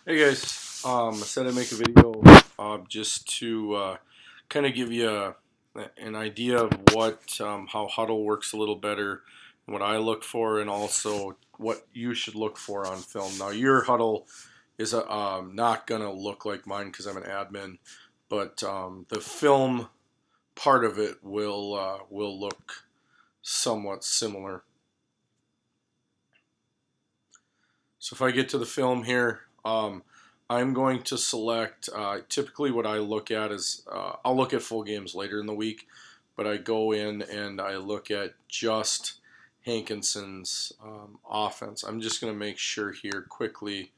Hey guys, I said I'd make a video just to kind of give you an idea of how Huddle works a little better, what I look for, and also what you should look for on film. Now, your Huddle is not gonna look like mine because I'm an admin, but the film part of it will look somewhat similar. So if I get to the film here, I'm going to select, typically what I look at is, I'll look at full games later in the week, but I go in and I look at just Hankinson's offense. I'm just going to make sure here quickly,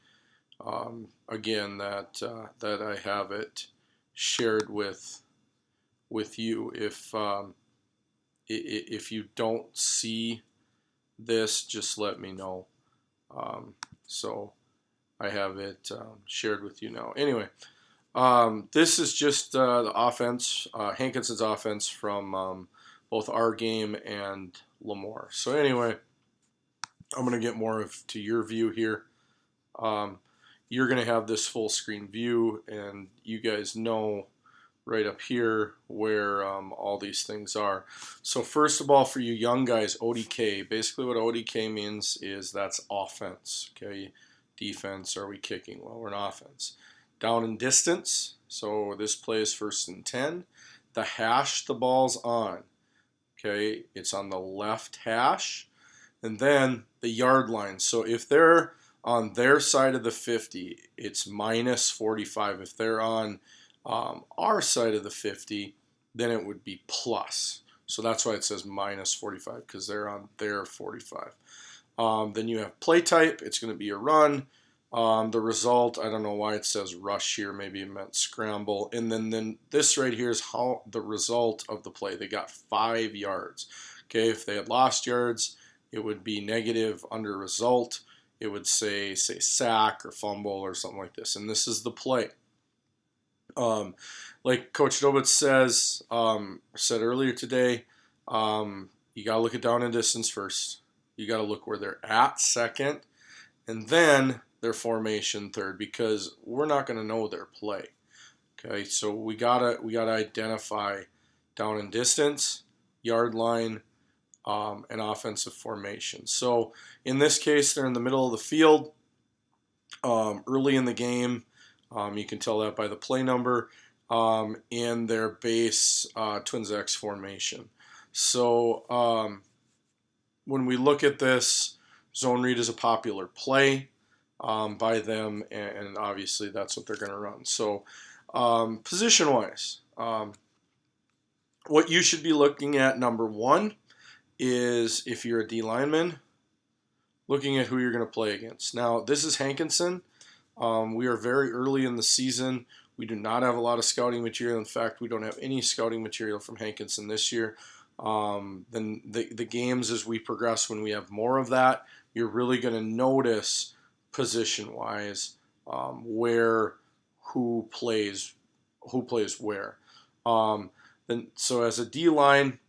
again, that I have it shared with you. If you don't see this, just let me know. So I have it shared with you now. Anyway, this is just the offense, Hankinson's offense from both our game and Lemoore. So anyway, I'm going to get more to your view here. Um, you're going to have this full screen view, and you guys know right up here where all these things are. So first of all, for you young guys, ODK, basically what ODK means is that's offense, okay? Defense, are we kicking? Well, we're an offense. Down and distance, so this play is 1st and 10. The hash the ball's on, okay? It's on the left hash. And then the yard line. So if they're on their side of the 50, it's minus 45. If they're on our side of the 50, then it would be plus. So that's why it says minus 45, because they're on their 45. Then you have play type. It's going to be a run. The result, I don't know why it says rush here. Maybe it meant scramble. And then this right here is how the result of the play. They got 5 yards. Okay, if they had lost yards, it would be negative under result. It would say sack or fumble or something like this. And this is the play. Like Coach Dobitz said earlier today, you got to look at down and distance first. You got to look where they're at second, and then their formation third, because we're not going to know their play. Okay, so we gotta identify down and distance, yard line, and offensive formation. So in this case, they're in the middle of the field, early in the game. You can tell that by the play number, and their base Twins X formation. So when we look at this, zone read is a popular play by them, and obviously that's what they're going to run. So position-wise, what you should be looking at, number one, is if you're a D lineman, looking at who you're going to play against. Now, this is Hankinson. We are very early in the season. We do not have a lot of scouting material. In fact, we don't have any scouting material from Hankinson this year. Then the games as we progress, when we have more of that, you're really going to notice position-wise where who plays where. Then so as a D line,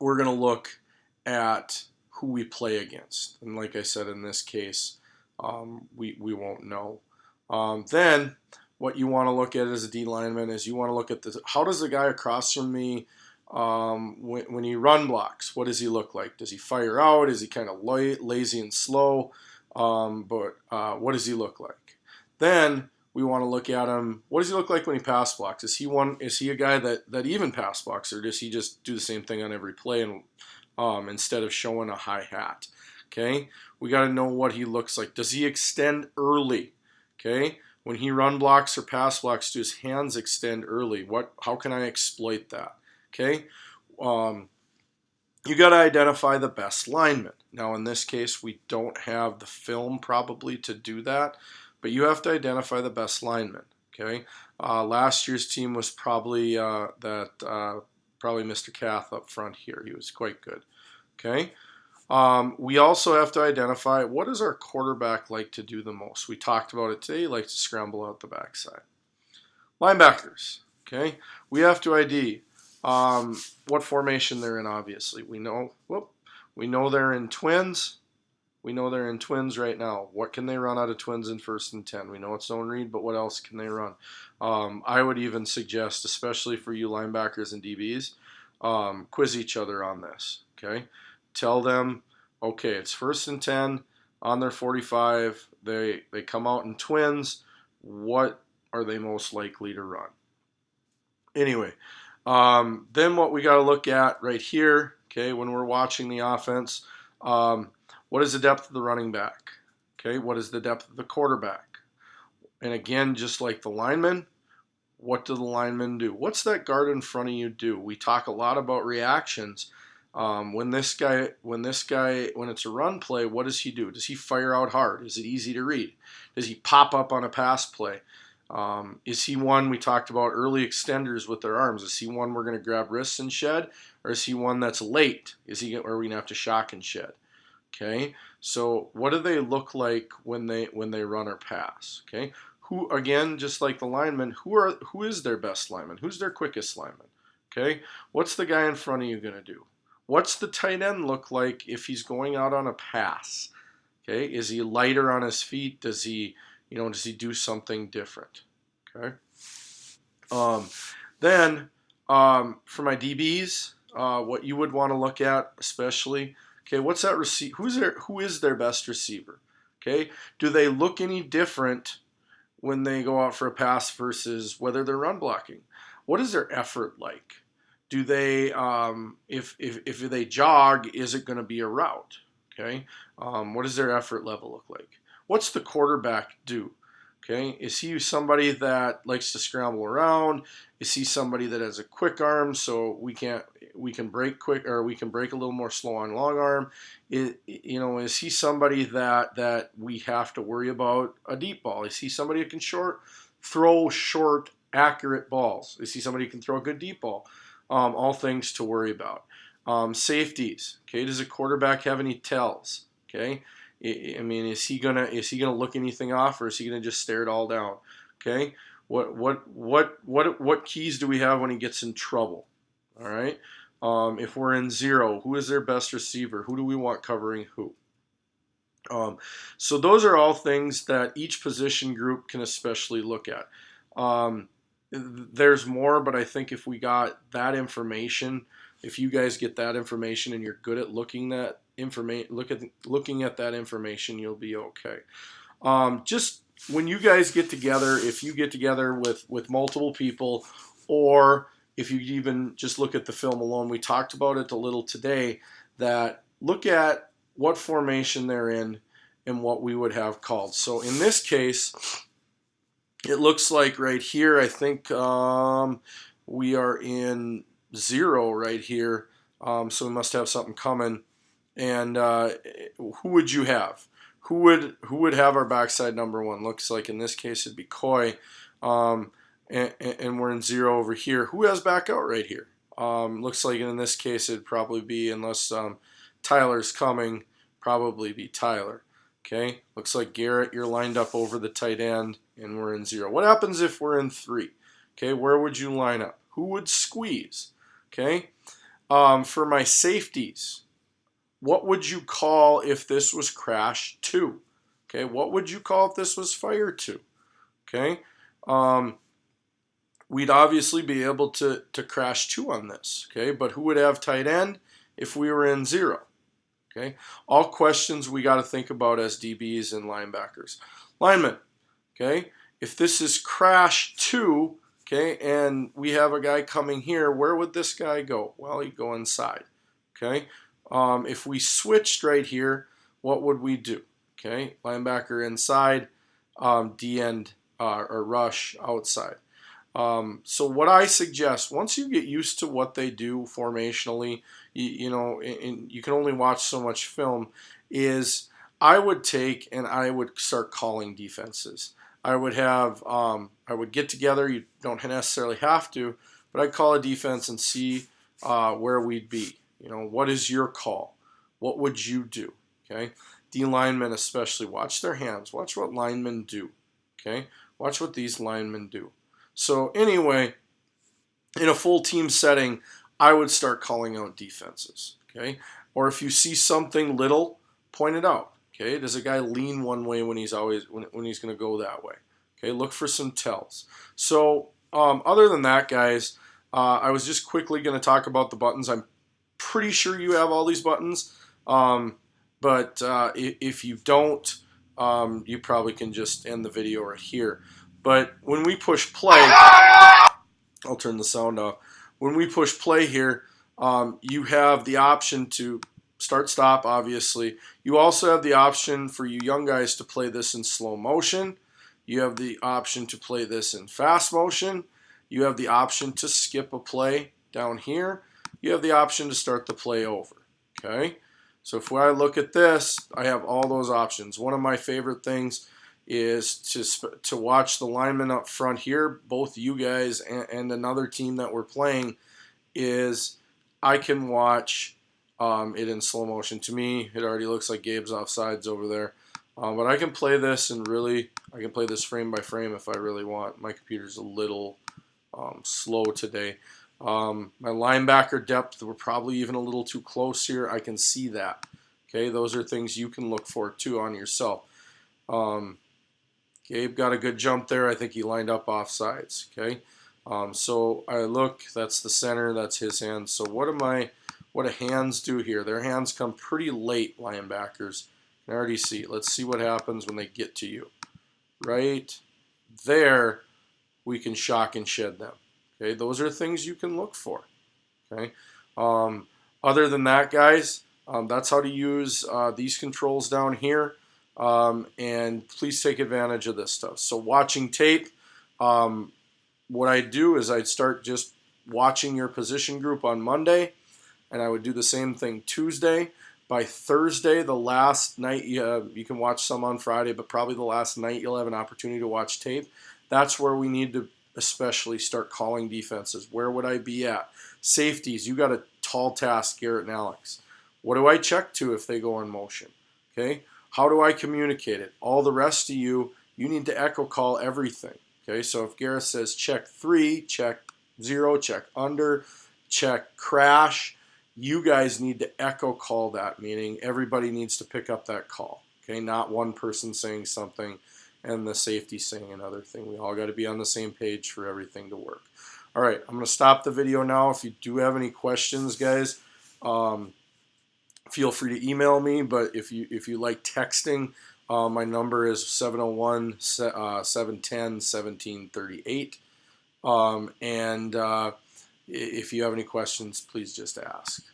we're going to look at who we play against, and like I said, in this case, we won't know. Then what you want to look at as a D lineman is you want to look at how does the guy across from me, when he run blocks, what does he look like? Does he fire out? Is he kind of lazy and slow? But what does he look like? Then we want to look at him. What does he look like when he pass blocks? Is he a guy that even pass blocks, or does he just do the same thing on every play and instead of showing a high hat? Okay, we got to know what he looks like. Does he extend early? Okay, when he run blocks or pass blocks, do his hands extend early? How can I exploit that? Okay, you got to identify the best lineman. Now, in this case, we don't have the film probably to do that, but you have to identify the best lineman. Okay, last year's team was probably probably Mr. Kath up front here. He was quite good. Okay. We also have to identify, what does our quarterback like to do the most? We talked about it today. He likes to scramble out the backside. Linebackers. Okay. We have to ID what formation they're in. Obviously, we know. We know they're in twins. We know they're in twins right now. What can they run out of twins in 1st and 10? We know it's zone read, but what else can they run? I would even suggest, especially for you linebackers and DBs, quiz each other on this. Okay, tell them, okay, it's 1st and 10 on their 45. They come out in twins. What are they most likely to run? Anyway, then what we got to look at right here, okay, when we're watching the offense, what is the depth of the running back? Okay, what is the depth of the quarterback? And again, just like the linemen, what do the linemen do? What's that guard in front of you do? We talk a lot about reactions. When it's a run play, what does he do? Does he fire out hard? Is it easy to read? Does he pop up on a pass play? Is he one we talked about early extenders with their arms? Is he one we're going to grab wrists and shed, or is he one that's late? Are we going to have to shock and shed? Okay, so what do they look like when they run or pass? Okay, who, again, just like the linemen, who is their best lineman? Who's their quickest lineman? Okay, what's the guy in front of you going to do? What's the tight end look like if he's going out on a pass? Okay, is he lighter on his feet? Does he do something different? Okay. Then for my DBs, what you would want to look at, especially, okay, what's that receiver? Who is their best receiver? Okay, do they look any different when they go out for a pass versus whether they're run blocking? What is their effort like? Do they, if they jog, is it going to be a route? Okay, what does their effort level look like? What's the quarterback do? Okay, is he somebody that likes to scramble around? Is he somebody that has a quick arm so we can break quick, or we can break a little more slow on long arm? Is he somebody that we have to worry about a deep ball? Is he somebody who can throw short, accurate balls? Is he somebody who can throw a good deep ball? All things to worry about. Safeties. Okay, does a quarterback have any tells? Okay. I mean, is he gonna look anything off, or is he gonna just stare it all down? Okay, what keys do we have when he gets in trouble? All right, if we're in zero, who is their best receiver? Who do we want covering who? So those are all things that each position group can especially look at. There's more, but I think if we got that information, if you guys get that information and you're good at looking at that information, you'll be okay. Just when you guys get together, if you get together with multiple people, or if you even just look at the film alone, we talked about it a little today, that look at what formation they're in and what we would have called. So in this case, it looks like right here, I think we are in zero right here, so we must have something coming. And who would you have? Who would have our backside number one? Looks like in this case it'd be Coy, and we're in zero over here. Who has back out right here? Looks like in this case it'd probably be, unless Tyler's coming, probably be Tyler. Okay, looks like Garrett, you're lined up over the tight end, and we're in zero. What happens if we're in three? Okay, where would you line up? Who would squeeze? Okay, for my safeties, what would you call if this was crash 2? Okay, what would you call if this was fire 2? Okay, we'd obviously be able to crash 2 on this. Okay, but who would have tight end if we were in zero? Okay, all questions we got to think about as DBs and linebackers. Linemen, okay, if this is crash 2, okay, and we have a guy coming here, where would this guy go? Well, he'd go inside. Okay, if we switched right here, what would we do? Okay, linebacker inside, D end or rush outside. So what I suggest, once you get used to what they do formationally, and you can only watch so much film, is I would take and I would start calling defenses. I would get together. You don't necessarily have to, but I'd call a defense and see where we'd be. What is your call? What would you do? Okay, D linemen especially, watch their hands. Watch what linemen do. Okay, watch what these linemen do. So anyway, in a full team setting, I would start calling out defenses. Okay, or if you see something little, point it out. Okay, does a guy lean one way when he's always when he's going to go that way? Okay, look for some tells. So other than that, guys, I was just quickly going to talk about the buttons. I'm pretty sure you have all these buttons, but if you don't, you probably can just end the video right here. But when we push play, I'll turn the sound off. When we push play here, you have the option to start stop, obviously. You also have the option for you young guys to play this in slow motion. You have the option to play this in fast motion. You have the option to skip a play down here. You have the option to start the play over. Okay, so if I look at this, I have all those options. One of my favorite things is to watch the linemen up front here, both you guys and another team that we're playing, is I can watch it in slow motion. To me, it already looks like Gabe's offsides over there. But I can play this and I can play this frame by frame if I really want. My computer's a little slow today. My linebacker depth, we're probably even a little too close here. I can see that. Okay, those are things you can look for too on yourself. Gabe got a good jump there. I think he lined up offsides. Okay, so I look. That's the center. That's his hands. So what do hands do here? Their hands come pretty late, linebackers. I can already see. Let's see what happens when they get to you. Right there, we can shock and shed them. Okay, those are things you can look for. Okay, other than that, guys, that's how to use these controls down here. And please take advantage of this stuff. So watching tape, what I do is I'd start just watching your position group on Monday, and I would do the same thing Tuesday. By Thursday, the last night, you can watch some on Friday, but probably the last night you'll have an opportunity to watch tape. That's where we need to especially start calling defenses. Where would I be at? Safeties, you got a tall task, Garrett and Alex. What do I check to if they go in motion? Okay, how do I communicate it? All the rest of you need to echo call everything. Okay, so if Garrett says check 3, check 0, check under, check crash, you guys need to echo call that, meaning everybody needs to pick up that call. Okay, not one person saying something and the safety saying another thing. We all got to be on the same page for everything to work. All right, I'm going to stop the video now. If you do have any questions, guys, feel free to email me. But if you like texting, my number is 701-710-1738. And if you have any questions, please just ask.